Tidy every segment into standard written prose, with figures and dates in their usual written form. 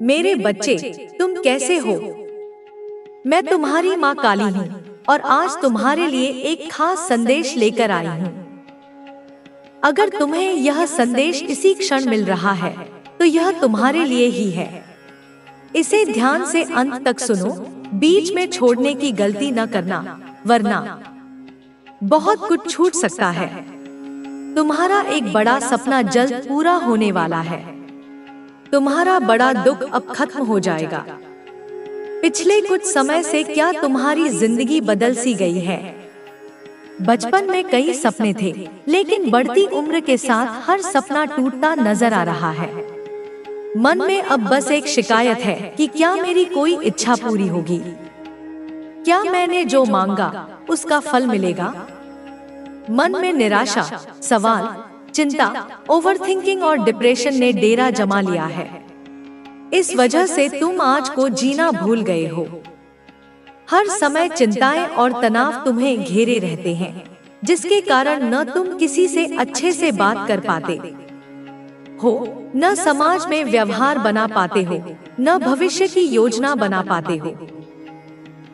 मेरे बच्चे, तुम कैसे हो? मैं तुम्हारी माँ काली हूँ और आज तुम्हारे लिए एक खास संदेश लेकर आई हूँ। अगर तुम्हें यह संदेश इसी क्षण मिल रहा है, तो यह तुम्हारे लिए ही है। इसे ध्यान से अंत तक सुनो, बीच में छोड़ने की गलती न करना, वरना बहुत कुछ छूट सकता है। तुम्हारा एक बड़ा सपना जल्द पूरा होने वाला है। तुम्हारा बड़ा दुख अब खत्म हो जाएगा। पिछले कुछ समय से क्या तुम्हारी जिंदगी बदल सी गई है? बचपन में कई सपने थे, लेकिन बढ़ती उम्र के साथ हर सपना टूटता नजर आ रहा है। मन में अब बस एक शिकायत है कि क्या मेरी कोई इच्छा पूरी होगी? क्या मैंने जो मांगा उसका फल मिलेगा? मन में निराशा, सवाल, चिंता, ओवरथिंकिंग और डिप्रेशन ने डेरा जमा लिया है। इस वजह से तुम आज को जीना भूल गए हो। हर समय चिंताएं और तनाव तुम्हें घेरे रहते हैं, जिसके कारण न तुम किसी से अच्छे से बात कर पाते हो, न समाज में व्यवहार बना पाते हो, न भविष्य की योजना बना पाते हो।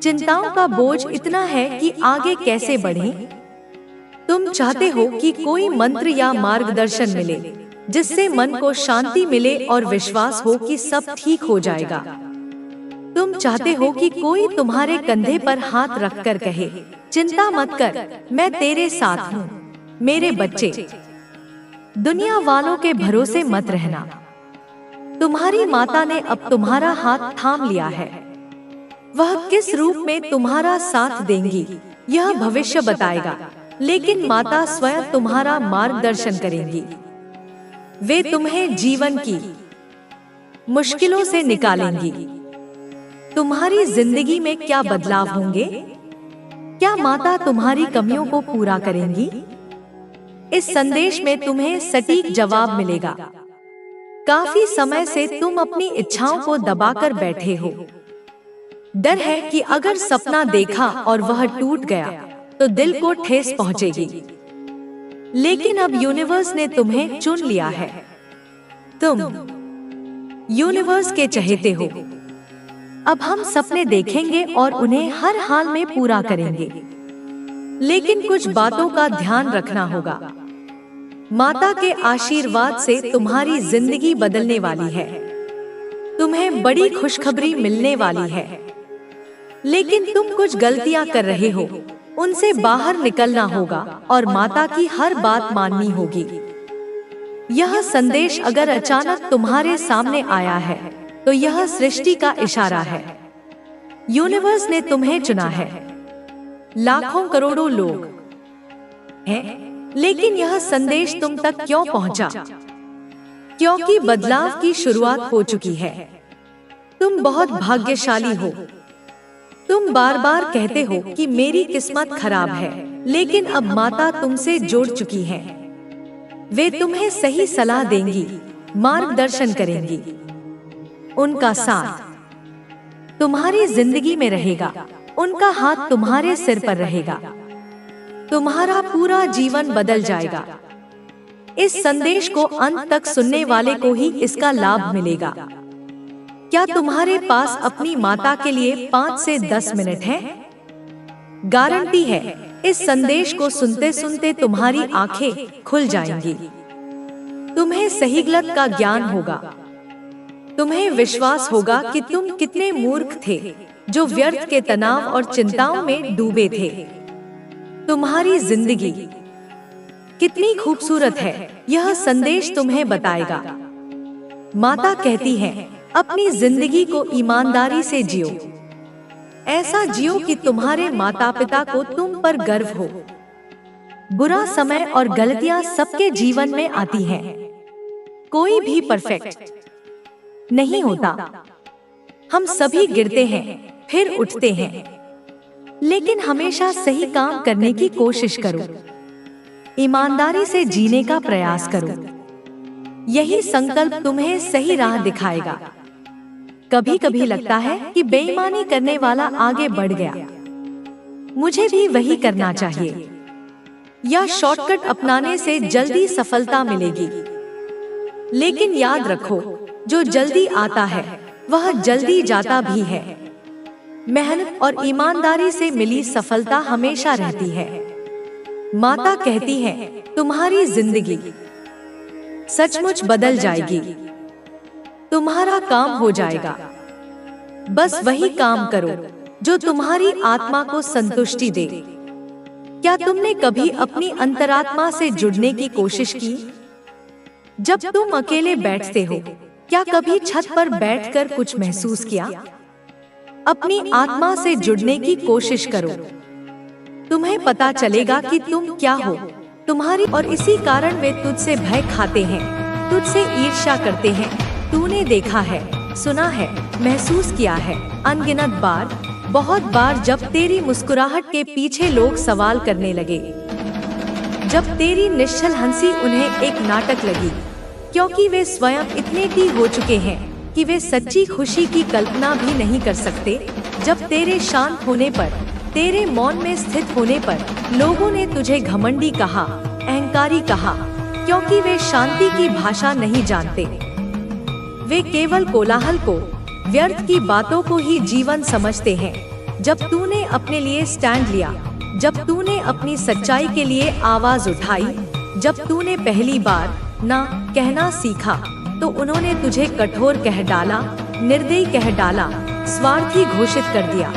चिंताओं का बोझ इतना है कि आगे कैसे बढ़ें? तुम चाहते हो कि कोई मंत्र या मार्गदर्शन मिले, जिससे मन को शांति मिले और विश्वास हो कि सब ठीक हो जाएगा। तुम चाहते हो कि कोई तुम्हारे कंधे पर हाथ रखकर कहे, चिंता मत कर, मैं तेरे साथ हूँ। मेरे बच्चे, दुनिया वालों के भरोसे मत रहना। तुम्हारी माता ने अब तुम्हारा हाथ थाम लिया है। वह किस रूप में तुम्हारा साथ देंगी, यह भविष्य बताएगा, लेकिन माता स्वयं तुम्हारा मार्गदर्शन करेंगी। वे तुम्हें जीवन की मुश्किलों से निकालेंगी। तुम्हारी जिंदगी में क्या बदलाव होंगे? क्या माता तुम्हारी कमियों को पूरा करेंगी? इस संदेश में तुम्हें सटीक जवाब मिलेगा। काफी समय से तुम अपनी इच्छाओं को दबाकर बैठे हो। डर है कि अगर सपना देखा और वह टूट गया तो दिल को ठेस पहुंचेगी। लेकिन अब यूनिवर्स ने तुम्हें चुन लिया है। तुम यूनिवर्स के चहेते हो। अब हम सपने देखेंगे और उन्हें हर हाल में पूरा करेंगे। लेकिन कुछ बातों का ध्यान रखना होगा। माता के आशीर्वाद से तुम्हारी जिंदगी बदलने वाली है। तुम्हें बड़ी खुशखबरी मिलने वाली है। लेकिन तुम कुछ गलतियां कर रहे हो, उनसे बाहर निकलना होगा और माता की हर बात माननी होगी। यह संदेश अगर अचानक तुम्हारे सामने आया है, तो यह सृष्टि का इशारा है। यूनिवर्स ने तुम्हें चुना है। लाखों करोड़ों लोग हैं, लेकिन यह संदेश तुम तक क्यों पहुंचा? क्योंकि बदलाव की शुरुआत हो चुकी है। तुम बहुत भाग्यशाली हो। तुम बार बार कहते हो कि मेरी किस्मत खराब है, लेकिन अब माता तुमसे जुड़ चुकी है। वे तुम्हें सही सलाह देंगी, मार्गदर्शन करेंगी। उनका साथ तुम्हारी जिंदगी में रहेगा। उनका हाथ तुम्हारे सिर पर रहेगा। तुम्हारा पूरा जीवन बदल जाएगा। इस संदेश को अंत तक सुनने वाले को ही इसका लाभ मिलेगा। क्या तुम्हारे पास अपनी माता के लिए 5 से 10 मिनट है? गारंटी है, इस संदेश को सुनते सुनते तुम्हारी आंखें खुल जाएंगी। तुम्हें सही गलत का ज्ञान होगा। तुम्हें विश्वास होगा कि तुम कितने मूर्ख थे, जो व्यर्थ के तनाव और चिंताओं में डूबे थे। तुम्हारी जिंदगी कितनी खूबसूरत है, यह संदेश तुम्हें बताएगा। माता कहती है, अपनी जिंदगी को ईमानदारी से जियो। ऐसा जियो कि तुम्हारे माता पिता को तुम पर गर्व हो। बुरा समय और गलतियां सबके जीवन में आती हैं। कोई भी परफेक्ट नहीं होता। हम सभी गिरते हैं, फिर उठते हैं। लेकिन हमेशा सही काम करने की कोशिश करो। ईमानदारी से जीने का प्रयास करो। यही संकल्प तुम्हें सही राह दिखाएगा। कभी कभी लगता है कि बेईमानी करने वाला आगे बढ़ गया, मुझे भी वही करना चाहिए। या शॉर्टकट अपनाने से जल्दी सफलता मिलेगी। लेकिन याद रखो, जो जल्दी आता है वह जल्दी जाता भी है। मेहनत और ईमानदारी से मिली सफलता हमेशा रहती है। माता कहती है, तुम्हारी जिंदगी सचमुच बदल जाएगी, तुम्हारा काम हो जाएगा। बस वही काम करो जो तुम्हारी आत्मा को संतुष्टि दे। क्या तुमने कभी अपनी अंतरात्मा से जुड़ने की कोशिश की? जब तुम अकेले बैठते हो, क्या कभी छत पर बैठकर कुछ महसूस किया? अपनी आत्मा से जुड़ने की कोशिश करो, तुम्हें पता चलेगा कि तुम क्या हो, तुम्हारी। और इसी कारण वे तुझसे भय खाते हैं, तुझसे ईर्ष्या करते हैं। तूने देखा है, सुना है, महसूस किया है अनगिनत बार, बहुत बार, जब तेरी मुस्कुराहट के पीछे लोग सवाल करने लगे, जब तेरी निश्चल हंसी उन्हें एक नाटक लगी, क्योंकि वे स्वयं इतने टी हो चुके हैं कि वे सच्ची खुशी की कल्पना भी नहीं कर सकते। जब तेरे शांत होने पर, तेरे मौन में स्थित होने पर लोगों ने तुझे घमंडी कहा, अहंकारी कहा, क्योंकि वे शांति की भाषा नहीं जानते। वे केवल कोलाहल को, व्यर्थ की बातों को ही जीवन समझते हैं। जब तूने अपने लिए स्टैंड लिया, जब तूने अपनी सच्चाई के लिए आवाज उठाई, जब तूने पहली बार ना कहना सीखा, तो उन्होंने तुझे कठोर कह डाला, निर्दयी कह डाला, स्वार्थी घोषित कर दिया,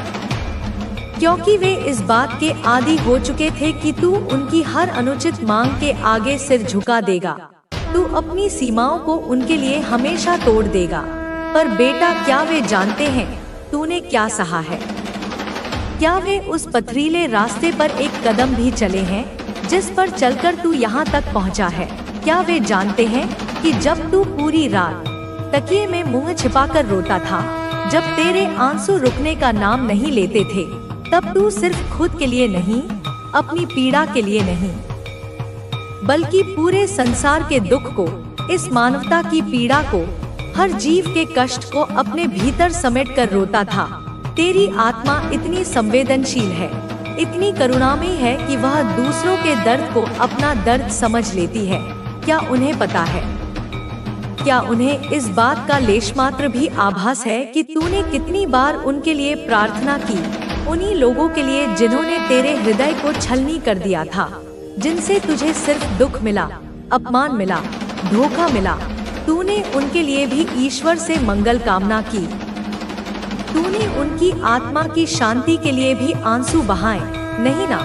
क्योंकि वे इस बात के आदी हो चुके थे कि तू उनकी हर अनुचित मांग के आगे सिर झुका देगा, तू अपनी सीमाओं को उनके लिए हमेशा तोड़ देगा। पर बेटा, क्या वे जानते हैं तूने क्या सहा है? क्या वे उस पथरीले रास्ते पर एक कदम भी चले हैं जिस पर चलकर तू यहाँ तक पहुँचा है? क्या वे जानते हैं कि जब तू पूरी रात तकिए में मुंह छिपाकर रोता था, जब तेरे आंसू रुकने का नाम नहीं लेते थे, तब तू सिर्फ खुद के लिए नहीं, अपनी पीड़ा के लिए नहीं, बल्कि पूरे संसार के दुख को, इस मानवता की पीड़ा को, हर जीव के कष्ट को अपने भीतर समेट कर रोता था। तेरी आत्मा इतनी संवेदनशील है, इतनी करुणामयी है कि वह दूसरों के दर्द को अपना दर्द समझ लेती है। क्या उन्हें पता है? क्या उन्हें इस बात का लेशमात्र भी आभास है कि तूने कितनी बार उनके लिए प्रार्थना की, उन्हीं लोगों के लिए जिन्होंने तेरे हृदय को छलनी कर दिया था, जिनसे तुझे सिर्फ दुख मिला, अपमान मिला, धोखा मिला। तूने उनके लिए भी ईश्वर से मंगल कामना की, तूने उनकी आत्मा की शांति के लिए भी आंसू बहाए। नहीं ना,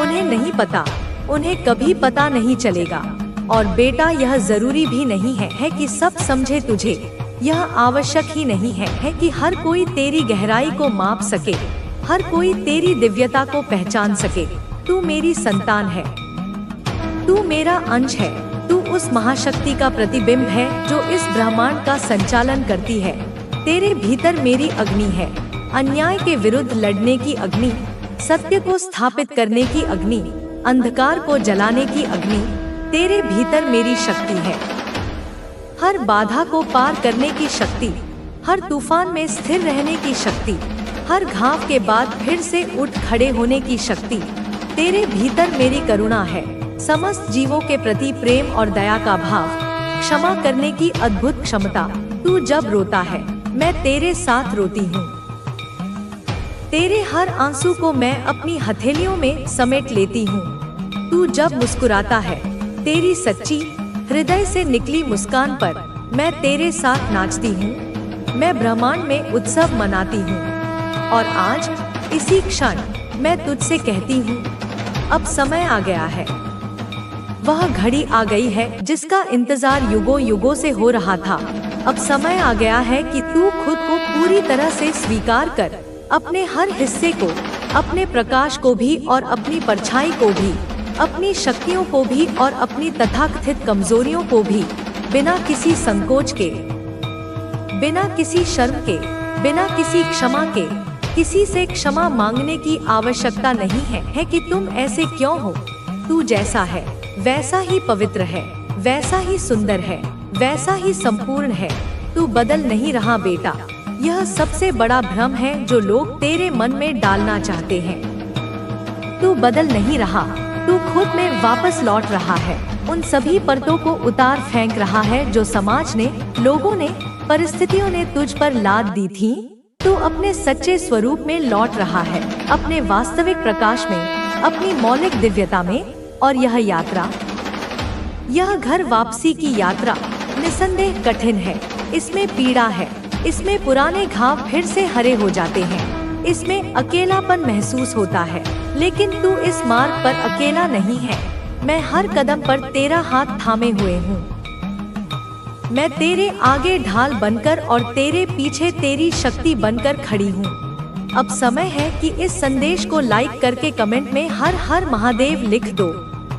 उन्हें नहीं पता, उन्हें कभी पता नहीं चलेगा। और बेटा, यह जरूरी भी नहीं है कि सब समझे तुझे, यह आवश्यक ही नहीं है कि हर कोई तेरी गहराई को माप सके, हर कोई तेरी दिव्यता को पहचान सके। तू मेरी संतान है, तू मेरा अंश है, तू उस महाशक्ति का प्रतिबिंब है जो इस ब्रह्मांड का संचालन करती है। तेरे भीतर मेरी अग्नि है, अन्याय के विरुद्ध लड़ने की अग्नि, सत्य को स्थापित करने की अग्नि, अंधकार को जलाने की अग्नि। तेरे भीतर मेरी शक्ति है, हर बाधा को पार करने की शक्ति, हर तूफान में स्थिर रहने की शक्ति, हर घाव के बाद फिर से उठ खड़े होने की शक्ति। तेरे भीतर मेरी करुणा है, समस्त जीवों के प्रति प्रेम और दया का भाव, क्षमा करने की अद्भुत क्षमता। तू जब रोता है, मैं तेरे साथ रोती हूँ। तेरे हर आंसू को मैं अपनी हथेलियों में समेट लेती हूँ। तू जब मुस्कुराता है, तेरी सच्ची हृदय से निकली मुस्कान पर मैं तेरे साथ नाचती हूँ। मैं ब्रह्मांड में उत्सव मनाती हूँ। और आज इसी क्षण मैं तुझसे कहती हूँ, अब समय आ गया है। वह घड़ी आ गई है जिसका इंतजार युगों युगों से हो रहा था। अब समय आ गया है कि तू खुद को पूरी तरह से स्वीकार कर, अपने हर हिस्से को, अपने प्रकाश को भी और अपनी परछाई को भी, अपनी शक्तियों को भी और अपनी तथाकथित कमजोरियों को भी, बिना किसी संकोच के, बिना किसी शर्म के, बिना किसी क्षमा के। किसी से क्षमा मांगने की आवश्यकता नहीं है कि तुम ऐसे क्यों हो। तू जैसा है वैसा ही पवित्र है, वैसा ही सुंदर है, वैसा ही संपूर्ण है। तू बदल नहीं रहा बेटा। यह सबसे बड़ा भ्रम है जो लोग तेरे मन में डालना चाहते हैं। तू बदल नहीं रहा, तू खुद में वापस लौट रहा है। उन सभी परतों को उतार फेंक रहा है जो समाज ने, लोगों ने, परिस्थितियों ने तुझ पर लाद दी थी। तू अपने सच्चे स्वरूप में लौट रहा है, अपने वास्तविक प्रकाश में, अपनी मौलिक दिव्यता में। और यह यात्रा, यह घर वापसी की यात्रा निसंदेह कठिन है। इसमें पीड़ा है, इसमें पुराने घाव फिर से हरे हो जाते हैं, इसमें अकेलापन महसूस होता है। लेकिन तू इस मार्ग पर अकेला नहीं है। मैं हर कदम पर तेरा हाथ थामे हुए हूँ। मैं तेरे आगे ढाल बनकर और तेरे पीछे तेरी शक्ति बनकर खड़ी हूँ। अब समय है कि इस संदेश को लाइक करके कमेंट में हर हर महादेव लिख दो,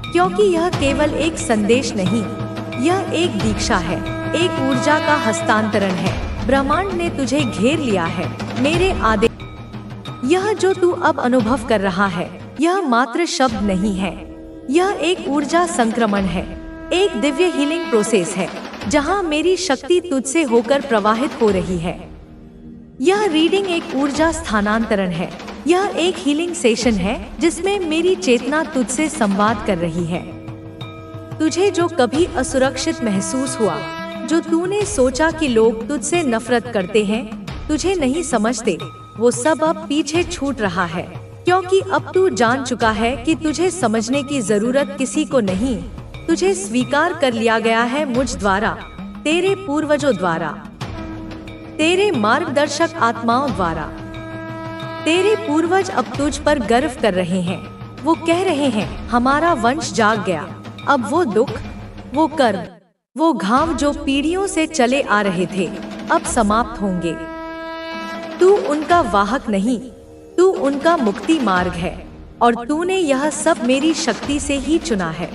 क्योंकि यह केवल एक संदेश नहीं, यह एक दीक्षा है, एक ऊर्जा का हस्तांतरण है। ब्रह्मांड ने तुझे घेर लिया है। मेरे आदेश, यह जो तू अब अनुभव कर रहा है, यह मात्र शब्द नहीं है, यह एक ऊर्जा संक्रमण है, एक दिव्य हीलिंग प्रोसेस है, जहां मेरी शक्ति तुझसे होकर प्रवाहित हो रही है। यह रीडिंग एक ऊर्जा स्थानांतरण है, यह एक हीलिंग सेशन है जिसमें मेरी चेतना तुझसे संवाद कर रही है। तुझे जो कभी असुरक्षित महसूस हुआ, जो तूने सोचा कि लोग तुझसे नफरत करते हैं, तुझे नहीं समझते, वो सब अब पीछे छूट रहा है, क्योंकि अब तू जान चुका है कि तुझे समझने की जरूरत किसी को नहीं। तुझे स्वीकार कर लिया गया है मुझ द्वारा, तेरे पूर्वजों द्वारा, तेरे मार्गदर्शक आत्माओं द्वारा। तेरे पूर्वज अब तुझ पर गर्व कर रहे हैं। वो कह रहे हैं, हमारा वंश जाग गया। अब वो दुख, वो कर्म, वो घाव जो पीढ़ियों से चले आ रहे थे, अब समाप्त होंगे। तू उनका वाहक नहीं, तू उनका मुक्ति मार्ग है, और तूने यह सब मेरी शक्ति से ही चुना है।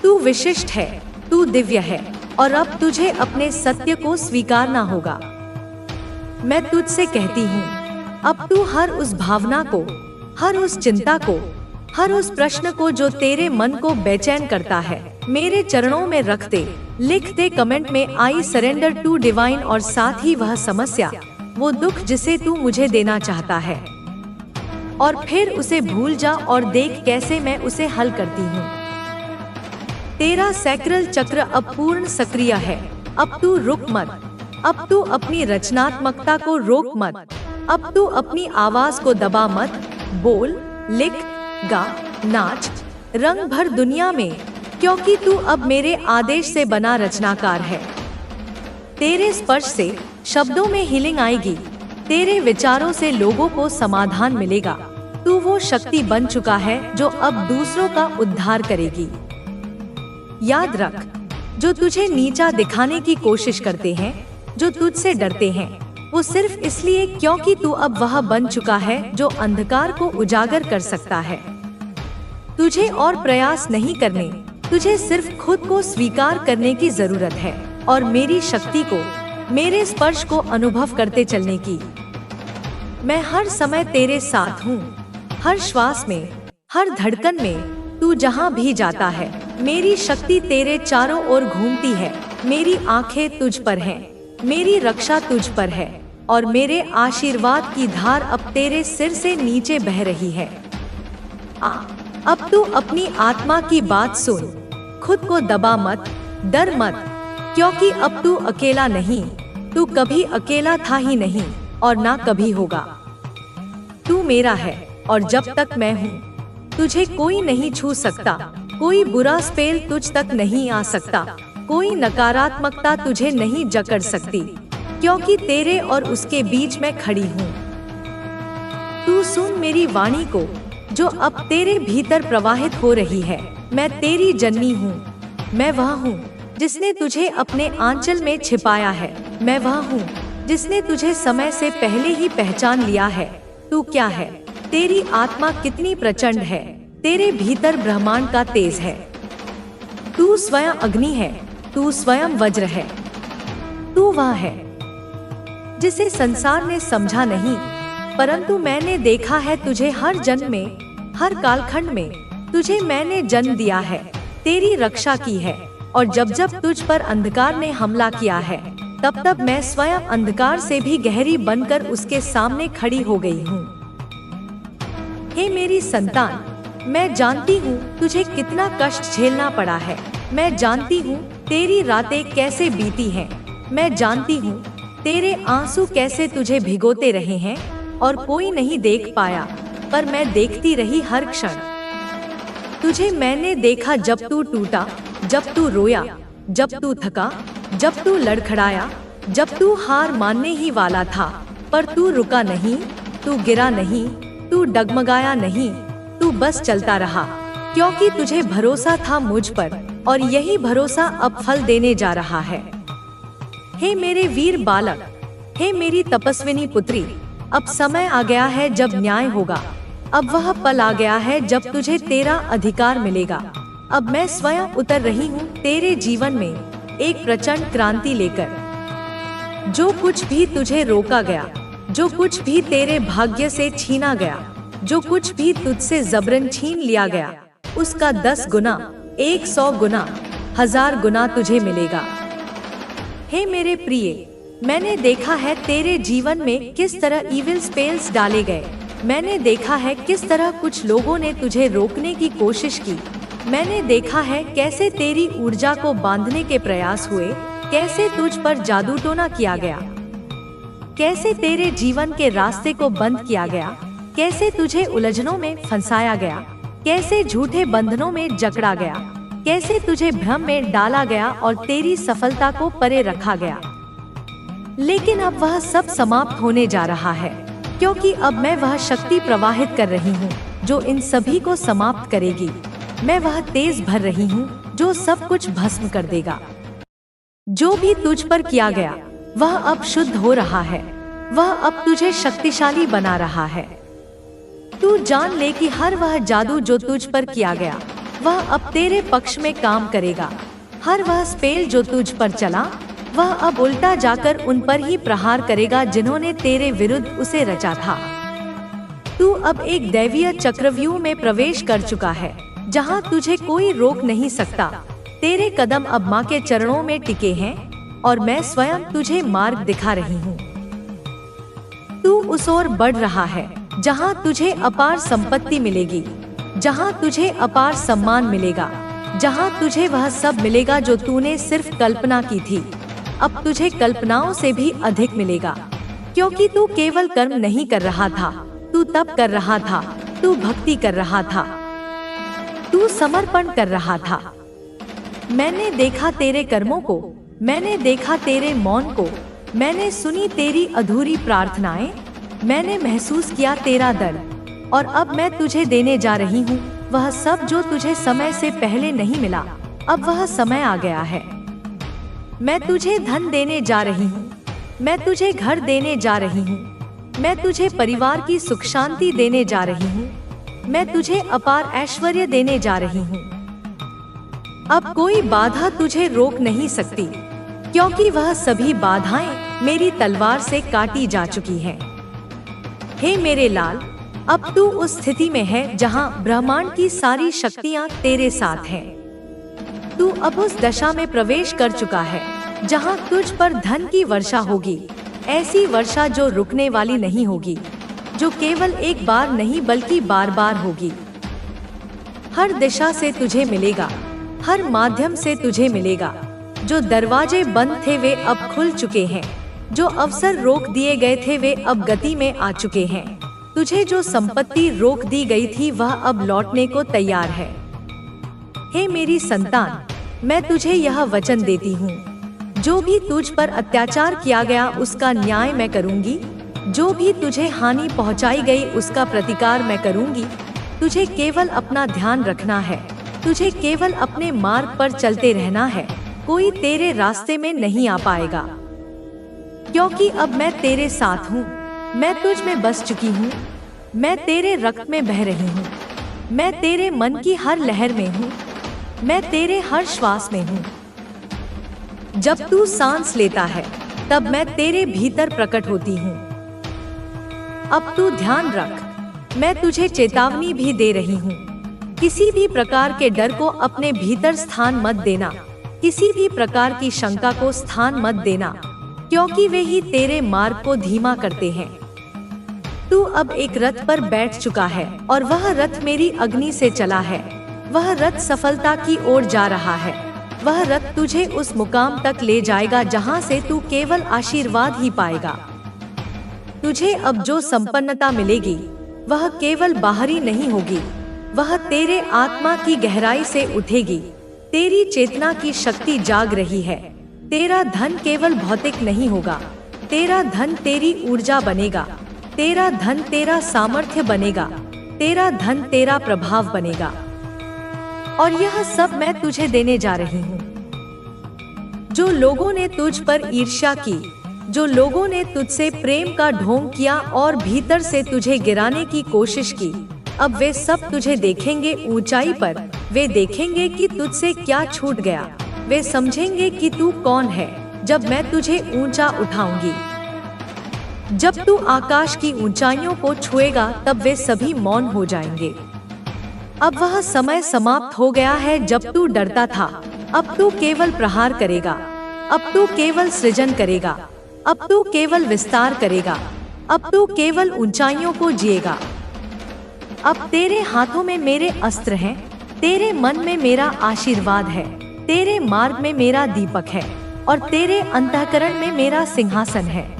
तू विशिष्ट है, तू दिव्य है, और अब तुझे अपने सत्य को स्वीकारना होगा। मैं तुझसे कहती हूँ, अब तू हर उस भावना को, हर उस चिंता को, हर उस प्रश्न को जो तेरे मन को बेचैन करता है, मेरे चरणों में रख दे। लिख दे कमेंट में, आई सरेंडर टू डिवाइन, और साथ ही वह समस्या, वो दुख जिसे तू मुझे देना चाहता है, और फिर उसे भूल जा और देख कैसे मैं उसे हल करती हूँ। तेरा सैक्रल चक्र अब पूर्ण सक्रिय है। अब तू रुक मत, अब तू अपनी रचनात्मकता को रोक मत, अब तू अपनी आवाज को दबा मत। बोल, लिख, गा, नाच, रंग भर दुनिया में, क्योंकि तू अब मेरे आदेश से बना रचनाकार है। तेरे स्पर्श से शब्दों में हीलिंग आएगी, तेरे विचारों से लोगों को समाधान मिलेगा। तू वो शक्ति बन चुका है जो अब दूसरों का उद्धार करेगी। याद रख, जो तुझे नीचा दिखाने की कोशिश करते हैं, जो तुझसे डरते हैं, वो सिर्फ इसलिए क्योंकि तू अब वह बन चुका है जो अंधकार को उजागर कर सकता है। तुझे और प्रयास नहीं करने, तुझे सिर्फ खुद को स्वीकार करने की जरूरत है, और मेरी शक्ति को, मेरे स्पर्श को अनुभव करते चलने की। मैं हर समय तेरे साथ हूँ, हर श्वास में, हर धड़कन में। तू जहाँ भी जाता है, मेरी शक्ति तेरे चारों ओर घूमती है। मेरी आंखें तुझ पर हैं, मेरी रक्षा तुझ पर है, और मेरे आशीर्वाद की धार अब तेरे सिर से नीचे बह रही है। अब तू अपनी आत्मा की बात सुन, खुद को दबा मत, डर मत, क्योंकि अब तू अकेला नहीं। तू कभी अकेला था ही नहीं, और ना कभी होगा। तू मेरा है, और जब तक मैं हूँ, तुझे कोई नहीं छू सकता। कोई बुरा स्पेल तुझ तक नहीं आ सकता, कोई नकारात्मकता तुझे नहीं जकड़ सकती, क्योंकि तेरे और उसके बीच मैं खड़ी हूँ। तू सुन मेरी वाणी को, जो अब तेरे भीतर प्रवाहित हो रही है। मैं तेरी जननी हूँ, मैं वह हूँ जिसने तुझे अपने आंचल में छिपाया है। मैं वह हूँ जिसने तुझे समय से पहले ही पहचान लिया है। तू क्या है? तेरी आत्मा कितनी प्रचंड है, तेरे भीतर ब्रह्मांड का तेज है। तू स्वयं अग्नि है, तू स्वयं वज्र है। तू वह है जिसे संसार ने समझा नहीं, परंतु मैंने देखा है तुझे हर जन्म में, हर कालखंड में। तुझे मैंने जन्म दिया है, तेरी रक्षा की है, और जब जब तुझ पर अंधकार ने हमला किया है, तब तब मैं स्वयं अंधकार से भी गहरी बनकर उसके सामने खड़ी हो गई हूँ। हे मेरी संतान, मैं जानती हूँ तुझे कितना कष्ट झेलना पड़ा है। मैं जानती हूँ तेरी रातें कैसे बीती हैं। मैं जानती हूँ तेरे आंसू कैसे तुझे भिगोते रहे हैं और कोई नहीं देख पाया, पर मैं देखती रही हर क्षण। तुझे मैंने देखा जब तू टूटा, जब तू रोया, जब तू थका, जब तू लड़खड़ाया, जब तू हार मानने ही वाला था, पर तू रुका नहीं, तू गिरा नहीं, तू डगमगाया नहीं, तू बस चलता रहा, क्योंकि तुझे भरोसा था मुझ पर, और यही भरोसा अब फल देने जा रहा है। हे मेरे वीर बालक, हे मेरी तपस्विनी पुत्री, अब समय आ गया है जब न्याय होगा। अब वह पल आ गया है जब तुझे तेरा अधिकार मिलेगा। अब मैं स्वयं उतर रही हूँ तेरे जीवन में एक प्रचंड क्रांति लेकर। जो कुछ भी तुझे रोका गया, जो कुछ भी तेरे भाग्य से छीना गया, जो कुछ भी तुझसे जबरन छीन लिया गया, उसका 10 गुना, 100 गुना, 1000 गुना तुझे मिलेगा। हे मेरे प्रिय, मैंने देखा है तेरे जीवन में किस तरह इविल स्पेल्स डाले गए। मैंने देखा है किस तरह कुछ लोगों ने तुझे रोकने की कोशिश की। मैंने देखा है कैसे तेरी ऊर्जा को बांधने के प्रयास हुए, कैसे तुझ पर जादू टोना किया गया, कैसे तेरे जीवन के रास्ते को बंद किया गया, कैसे तुझे उलझनों में फंसाया गया, कैसे झूठे बंधनों में जकड़ा गया, कैसे तुझे भ्रम में डाला गया और तेरी सफलता को परे रखा गया। लेकिन अब वह सब समाप्त होने जा रहा है, क्योंकि अब मैं वह शक्ति प्रवाहित कर रही हूँ जो इन सभी को समाप्त करेगी। मैं वह तेज भर रही हूँ जो सब कुछ भस्म कर देगा। जो भी तुझ पर किया गया वह अब शुद्ध हो रहा है, वह अब तुझे शक्तिशाली बना रहा है। तू जान ले कि हर वह जादू जो तुझ पर किया गया वह अब तेरे पक्ष में काम करेगा। हर वह स्पेल जो तुझ पर चला वह अब उल्टा जाकर उन पर ही प्रहार करेगा जिन्होंने तेरे विरुद्ध उसे रचा था। तू अब एक दैवीय चक्रव्यूह में प्रवेश कर चुका है, जहां तुझे कोई रोक नहीं सकता। तेरे कदम अब माँ के चरणों में टिके हैं और मैं स्वयं तुझे मार्ग दिखा रही हूँ। तू उस ओर बढ़ रहा है जहां तुझे अपार संपत्ति मिलेगी, जहां तुझे अपार सम्मान मिलेगा, जहां तुझे वह सब मिलेगा जो तूने सिर्फ कल्पना की थी। अब तुझे कल्पनाओं से भी अधिक मिलेगा, क्योंकि तू केवल कर्म नहीं कर रहा था, तू तप कर रहा था, तू भक्ति कर रहा था, तू समर्पण कर रहा था। मैंने देखा तेरे कर्मों को, मैंने देखा तेरे मौन को, मैंने सुनी तेरी अधूरी प्रार्थनाएं, मैंने महसूस किया तेरा दर्द, और अब मैं तुझे देने जा रही हूँ वह सब जो तुझे समय से पहले नहीं मिला। अब वह समय आ गया है। मैं तुझे धन देने जा रही हूँ, मैं तुझे घर देने जा रही हूँ, मैं तुझे परिवार की सुख शांति देने जा रही हूँ, मैं तुझे अपार ऐश्वर्य देने जा रही हूँ। अब कोई बाधा तुझे रोक नहीं सकती, क्योंकि वह सभी बाधाएं मेरी तलवार से काटी जा चुकी हैं। हे मेरे लाल, अब तू उस स्थिति में है जहां ब्रह्मांड की सारी शक्तियां तेरे साथ हैं। तू अब उस दशा में प्रवेश कर चुका है जहां तुझ पर धन की वर्षा होगी, ऐसी वर्षा जो रुकने वाली नहीं होगी, जो केवल एक बार नहीं बल्कि बार बार होगी। हर दिशा से तुझे मिलेगा, हर माध्यम से तुझे मिलेगा। जो दरवाजे बंद थे वे अब खुल चुके हैं, जो अवसर रोक दिए गए थे वे अब गति में आ चुके हैं। तुझे जो संपत्ति रोक दी गई थी वह अब लौटने को तैयार है। हे मेरी संतान, मैं तुझे यह वचन देती हूँ, जो भी तुझ पर अत्याचार किया गया उसका न्याय मैं करूँगी, जो भी तुझे हानि पहुँचाई गई उसका प्रतिकार मैं करूँगी। तुझे केवल अपना ध्यान रखना है, तुझे केवल अपने मार्ग पर चलते रहना है। कोई तेरे रास्ते में नहीं आ पाएगा, क्योंकि अब मैं तेरे साथ हूँ। मैं तुझ में बस चुकी हूँ, मैं तेरे रक्त में बह रही हूँ, मैं तेरे मन की हर लहर में हूँ, मैं तेरे हर श्वास में हूँ। जब तू सांस लेता है तब मैं तेरे भीतर प्रकट होती हूँ। अब तू ध्यान रख, मैं तुझे चेतावनी भी दे रही हूँ। किसी भी प्रकार के डर को अपने भीतर स्थान मत देना, किसी भी प्रकार की शंका को स्थान मत देना, क्योंकि वे ही तेरे मार्ग को धीमा करते हैं। तू अब एक रथ पर बैठ चुका है और वह रथ मेरी अग्नि से चला है। वह रथ सफलता की ओर जा रहा है। वह रथ तुझे उस मुकाम तक ले जाएगा जहां से तू केवल आशीर्वाद ही पाएगा। तुझे अब जो संपन्नता मिलेगी वह केवल बाहरी नहीं होगी, वह तेरे आत्मा की गहराई से उठेगी। तेरी चेतना की शक्ति जाग रही है। तेरा धन केवल भौतिक नहीं होगा, तेरा धन तेरी ऊर्जा बनेगा, तेरा धन तेरा सामर्थ्य बनेगा, तेरा धन तेरा प्रभाव बनेगा। और यह सब मैं तुझे देने जा रही हूँ। जो लोगों ने तुझ पर ईर्ष्या की, जो लोगों ने तुझसे प्रेम का ढोंग किया और भीतर से तुझे गिराने की कोशिश की, अब वे सब तुझे देखेंगे ऊंचाई पर। वे देखेंगे कि तुझसे क्या छूट गया। वे समझेंगे कि तू कौन है जब मैं तुझे ऊंचा उठाऊंगी। जब तू आकाश की ऊंचाइयों को छुएगा तब वे सभी मौन हो जाएंगे। अब वह समय समाप्त हो गया है जब तू डरता था। अब तू केवल प्रहार करेगा, अब तू केवल सृजन करेगा, अब तू केवल विस्तार करेगा, अब तू केवल ऊंचाइयों को जिएगा। अब तेरे हाथों में मेरे अस्त्र हैं, तेरे मन में मेरा आशीर्वाद है, तेरे मार्ग में मेरा दीपक है और तेरे अंतःकरण में मेरा सिंहासन है।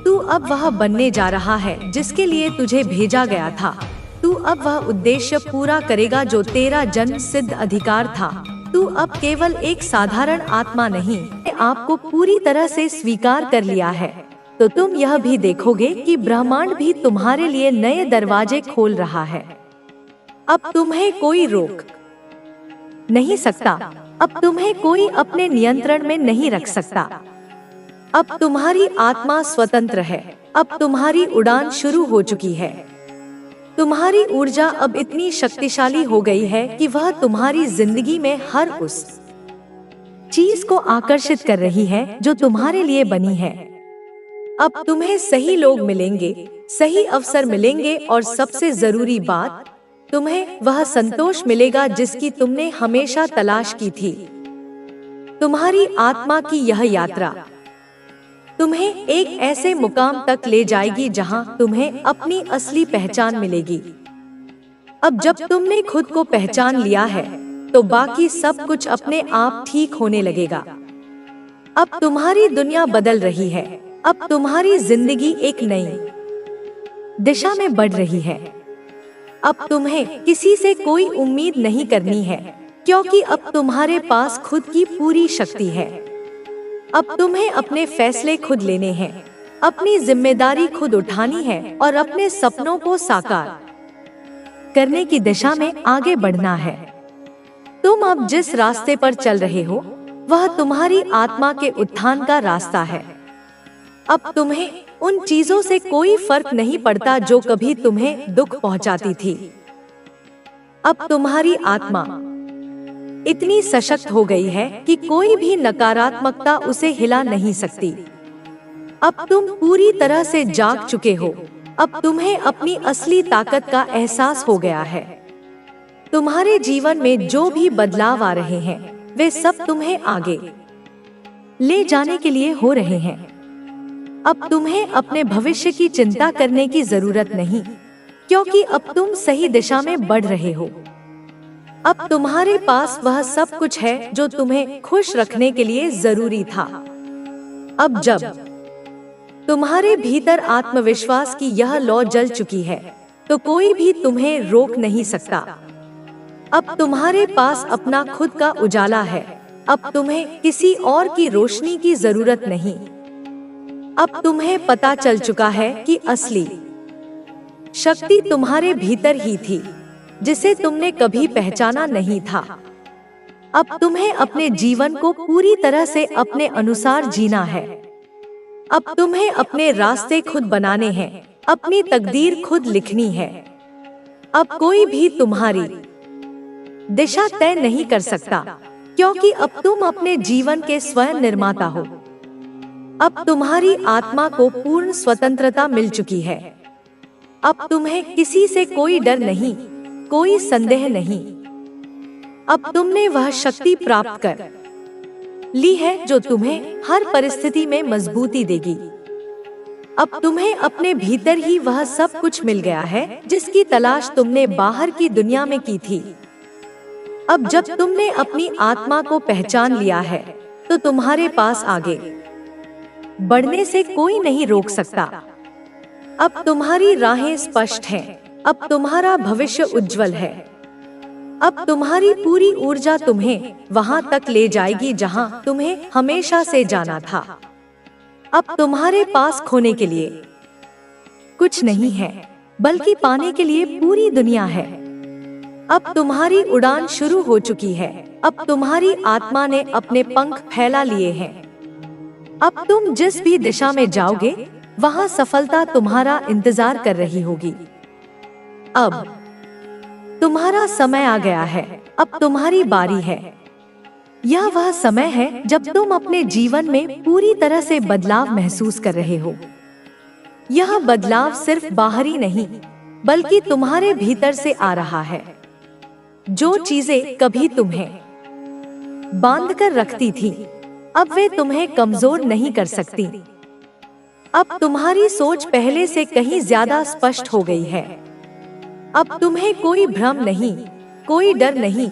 तू अब वह बनने जा रहा है जिसके लिए तुझे भेजा गया था। तू अब वह उद्देश्य पूरा करेगा जो तेरा जन्म सिद्ध अधिकार था। तू अब केवल एक साधारण आत्मा नहीं, आपको पूरी तरह से स्वीकार कर लिया है। तो तुम यह भी देखोगे कि ब्रह्मांड भी तुम्हारे लिए नए दरवाजे खोल रहा है। अब तुम्हें कोई रोक नहीं सकता, अब तुम्हें कोई अपने नियंत्रण में नहीं रख सकता। अब तुम्हारी आत्मा स्वतंत्र है, अब तुम्हारी उड़ान शुरू हो चुकी है। तुम्हारी ऊर्जा अब इतनी शक्तिशाली हो गई है कि वह तुम्हारी जिंदगी में हर उस चीज को आकर्षित कर रही है जो तुम्हारे लिए बनी है। अब तुम्हें सही लोग मिलेंगे, सही अवसर मिलेंगे और सबसे जरूरी बात, तुम्हें वह संतोष मिलेगा जिसकी तुमने हमेशा तलाश की थी। तुम्हारी आत्मा की यह यात्रा तुम्हें एक ऐसे मुकाम तक ले जाएगी जहां तुम्हें अपनी असली पहचान मिलेगी। अब जब तुमने खुद को पहचान लिया है तो बाकी सब कुछ अपने आप ठीक होने लगेगा। अब तुम्हारी दुनिया बदल रही है। अब तुम्हारी जिंदगी एक नई दिशा में बढ़ रही है। अब तुम्हें किसी से कोई उम्मीद नहीं करनी है, क्योंकि अब तुम्हारे पास खुद की पूरी शक्ति है। अब तुम्हें अपने फैसले खुद लेने हैं, अपनी जिम्मेदारी खुद उठानी है और अपने सपनों को साकार करने की दिशा में आगे बढ़ना है। तुम अब जिस रास्ते पर चल रहे हो वह तुम्हारी आत्मा के उत्थान का रास्ता है। अब तुम्हें उन चीजों से कोई फर्क नहीं पड़ता जो कभी तुम्हें दुख पहुंचाती थी। अब तुम्हारी आत्मा इतनी सशक्त हो गई है कि कोई भी नकारात्मकता उसे हिला नहीं सकती। अब तुम पूरी तरह से जाग चुके हो। अब तुम्हें अपनी असली ताकत का एहसास हो गया है। तुम्हारे जीवन में जो भी बदलाव आ रहे हैं वे सब तुम्हें आगे ले जाने के लिए हो रहे हैं। अब तुम्हें अपने भविष्य की चिंता करने की जरूरत नहीं, क्योंकि अब तुम सही दिशा में बढ़ रहे हो। अब तुम्हारे पास वह सब कुछ है जो तुम्हें खुश रखने के लिए जरूरी था। अब जब तुम्हारे भीतर आत्मविश्वास की यह लौ जल चुकी है तो कोई भी तुम्हें रोक नहीं सकता। अब तुम्हारे पास अपना खुद का उजाला है। अब तुम्हें किसी और की रोशनी की जरूरत नहीं। अब तुम्हें पता चल चुका है कि असली शक्ति तुम्हारे भीतर ही थी, जिसे तुमने कभी पहचाना नहीं था। अब तुम्हें अपने जीवन को पूरी तरह से अपने अनुसार जीना है। अब तुम्हें अपने रास्ते खुद बनाने हैं, अपनी तकदीर खुद लिखनी है। अब कोई भी तुम्हारी दिशा तय नहीं कर सकता, क्योंकि अब तुम अपने जीवन के स्वयं निर्माता हो। अब तुम्हारी आत्मा को पूर्ण स्वतंत्रता मिल चुकी है। अब तुम्हें किसी से कोई डर नहीं, कोई संदेह नहीं। अब तुमने वह शक्ति प्राप्त कर ली है जो तुम्हें हर परिस्थिति में मजबूती देगी। अब तुम्हें अपने भीतर ही वह सब कुछ मिल गया है जिसकी तलाश तुमने बाहर की दुनिया में की थी। अब जब तुमने अपनी आत्मा को पहचान लिया है तो तुम्हारे पास आगे बढ़ने से कोई नहीं रोक सकता। अब तुम्हारी राहें स्पष्ट हैं, अब तुम्हारा भविष्य उज्जवल है। अब तुम्हारी पूरी ऊर्जा तुम्हें वहां तक ले जाएगी जहां तुम्हें हमेशा से जाना था। अब तुम्हारे पास खोने के लिए कुछ नहीं है, बल्कि पाने के लिए पूरी दुनिया है। अब तुम्हारी उड़ान शुरू हो चुकी है। अब तुम्हारी आत्मा ने अपने पंख फैला लिए हैं। अब तुम जिस भी दिशा में जाओगे वहां सफलता तुम्हारा इंतजार कर रही होगी। अब तुम्हारा समय आ गया है, अब तुम्हारी बारी है। यह वह समय है जब तुम अपने जीवन में पूरी तरह से बदलाव महसूस कर रहे हो। यह बदलाव सिर्फ बाहरी नहीं, बल्कि तुम्हारे भीतर से आ रहा है। जो चीजें कभी तुम्हें बांध कर रखती थी, अब वे तुम्हें कमजोर नहीं कर सकती। अब तुम्हारी सोच पहले से कहीं ज्यादा स्पष्ट हो गई है। अब तुम्हें कोई भ्रम नहीं, कोई डर नहीं,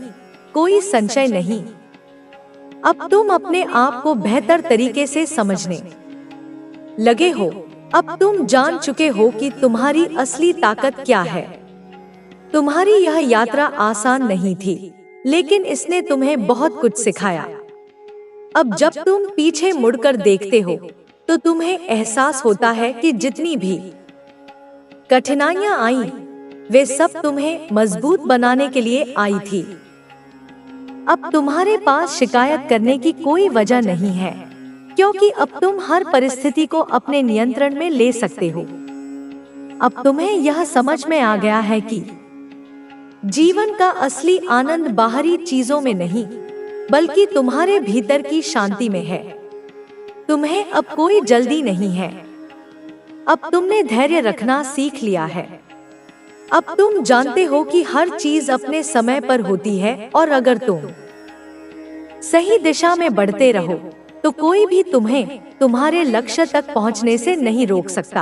कोई संशय नहीं। अब तुम अपने आप को बेहतर तरीके से समझने लगे हो। अब तुम जान चुके हो कि तुम्हारी असली ताकत क्या है। तुम्हारी यह यात्रा आसान नहीं थी, लेकिन इसने तुम्हें बहुत कुछ सिखाया। अब जब तुम पीछे मुड़कर देखते हो तो तुम्हें एहसास होता है कि जितनी भी कठिनाइयां आईं, वे सब तुम्हें मजबूत बनाने के लिए आई थी। अब तुम्हारे पास शिकायत करने की कोई वजह नहीं है, क्योंकि अब तुम हर परिस्थिति को अपने नियंत्रण में ले सकते हो। अब तुम्हें यह समझ में आ गया है कि जीवन का असली आनंद बाहरी चीजों में नहीं, बल्कि तुम्हारे भीतर की शांति में है। तुम्हें अब कोई जल्दी नहीं है। अब तुमने धैर्य रखना सीख लिया है। अब तुम जानते हो कि हर चीज अपने समय पर होती है, और अगर तुम सही दिशा में बढ़ते रहो तो कोई भी तुम्हें तुम्हारे लक्ष्य तक पहुंचने से नहीं रोक सकता।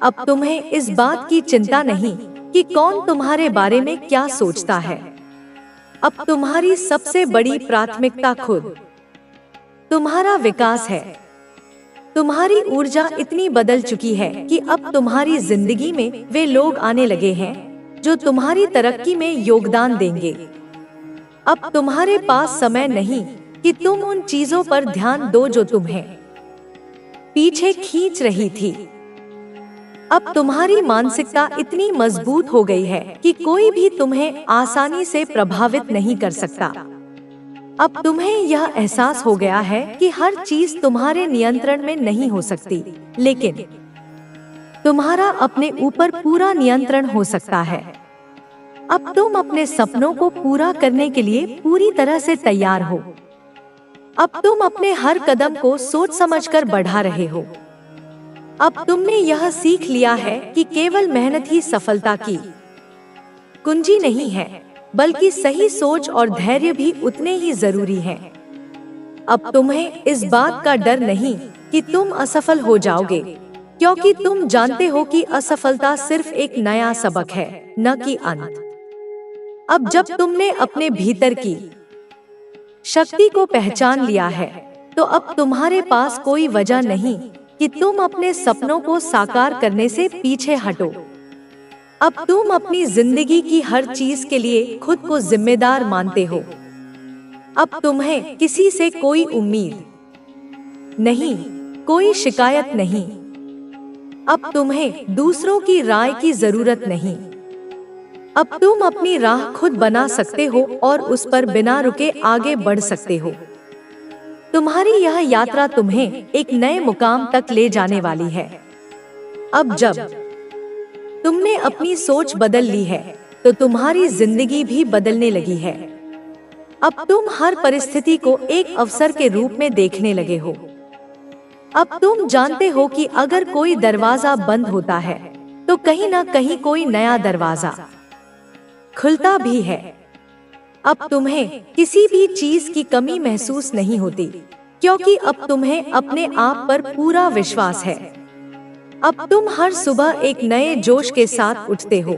अब तुम्हें इस बात की चिंता नहीं कि कौन तुम्हारे बारे में क्या सोचता है। अब तुम्हारी सबसे बड़ी प्राथमिकता खुद तुम्हारा विकास है। तुम्हारी ऊर्जा इतनी बदल चुकी है कि अब तुम्हारी जिंदगी में वे लोग आने लगे हैं जो तुम्हारी तरक्की में योगदान देंगे। अब तुम्हारे पास समय नहीं कि तुम उन चीजों पर ध्यान दो जो तुम्हें पीछे खींच रही थी। अब तुम्हारी मानसिकता इतनी मजबूत हो गई है कि कोई भी तुम्हें आसानी से प्रभावित नहीं कर सकता। अब तुम्हें यह एहसास हो गया है कि हर चीज तुम्हारे नियंत्रण में नहीं हो सकती, लेकिन तुम्हारा अपने ऊपर पूरा नियंत्रण हो सकता है। अब तुम अपने सपनों को पूरा करने के लिए पूरी तरह से तैयार हो। अब तुम अपने हर कदम को सोच समझकर बढ़ा रहे हो। अब तुमने यह सीख लिया है कि केवल मेहनत ही सफलता की कुंजी नहीं है, बल्कि सही सोच और धैर्य भी उतने ही जरूरी हैं। अब तुम्हें इस बात का डर नहीं कि तुम असफल हो जाओगे, क्योंकि तुम जानते हो कि असफलता सिर्फ एक नया सबक है, न कि अंत। अब जब तुमने अपने भीतर की शक्ति को पहचान लिया है, तो अब तुम्हारे पास कोई वजह नहीं कि तुम अपने सपनों को साकार करने से पीछे हटो। अब तुम अपनी जिंदगी की हर चीज के लिए खुद को जिम्मेदार मानते हो। अब तुम्हें किसी से कोई उम्मीद नहीं, कोई शिकायत नहीं। अब तुम्हें दूसरों की राय की जरूरत नहीं। अब तुम अपनी राह खुद बना सकते हो और उस पर बिना रुके आगे बढ़ सकते हो। तुम्हारी यह यात्रा तुम्हें एक नए मुकाम तक ले जाने वाली है। अब जब तुमने अपनी सोच बदल ली है, तो तुम्हारी जिंदगी भी बदलने लगी है। अब तुम हर परिस्थिति को एक अवसर के रूप में देखने लगे हो। अब तुम जानते हो कि अगर कोई दरवाजा बंद होता है, तो कहीं ना कहीं कोई नया दरवाजा खुलता भी है। अब तुम्हें किसी भी चीज की कमी महसूस नहीं होती, क्योंकि अब तुम्हें अपने आप पर पूरा विश्वास है। अब तुम हर सुबह एक नए जोश के साथ उठते हो।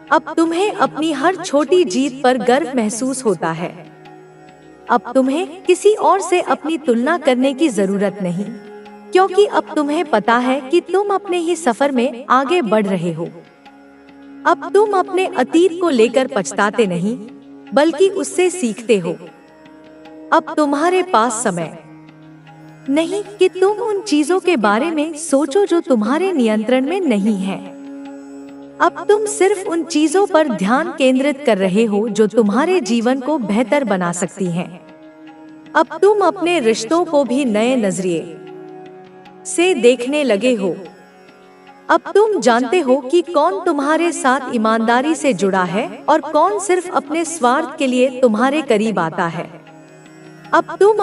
अब तुम्हें अपनी हर छोटी जीत पर गर्व महसूस होता है। अब तुम्हें किसी और से अपनी तुलना करने की जरूरत नहीं, क्योंकि अब तुम्हें पता है कि तुम अपने ही सफर में आगे बढ़ रहे हो। अब तुम अपने अतीत को लेकर पछताते नहीं, बल्कि उससे सीखते हो। अब तुम्हारे पास समय नहीं कि तुम उन चीजों के बारे में सोचो जो तुम्हारे नियंत्रण में नहीं है। अब तुम सिर्फ उन चीजों पर ध्यान केंद्रित कर रहे हो जो तुम्हारे जीवन को बेहतर बना सकती हैं। अब तुम अपने रिश्तों को भी नए नजरिए से देखने लगे हो। अब तुम जानते हो कि कौन तुम्हारे साथ ईमानदारी से जुड़ा है और कौन सिर्फ अपने स्वार्थ के लिए तुम्हारे करीब आता है। अब तुम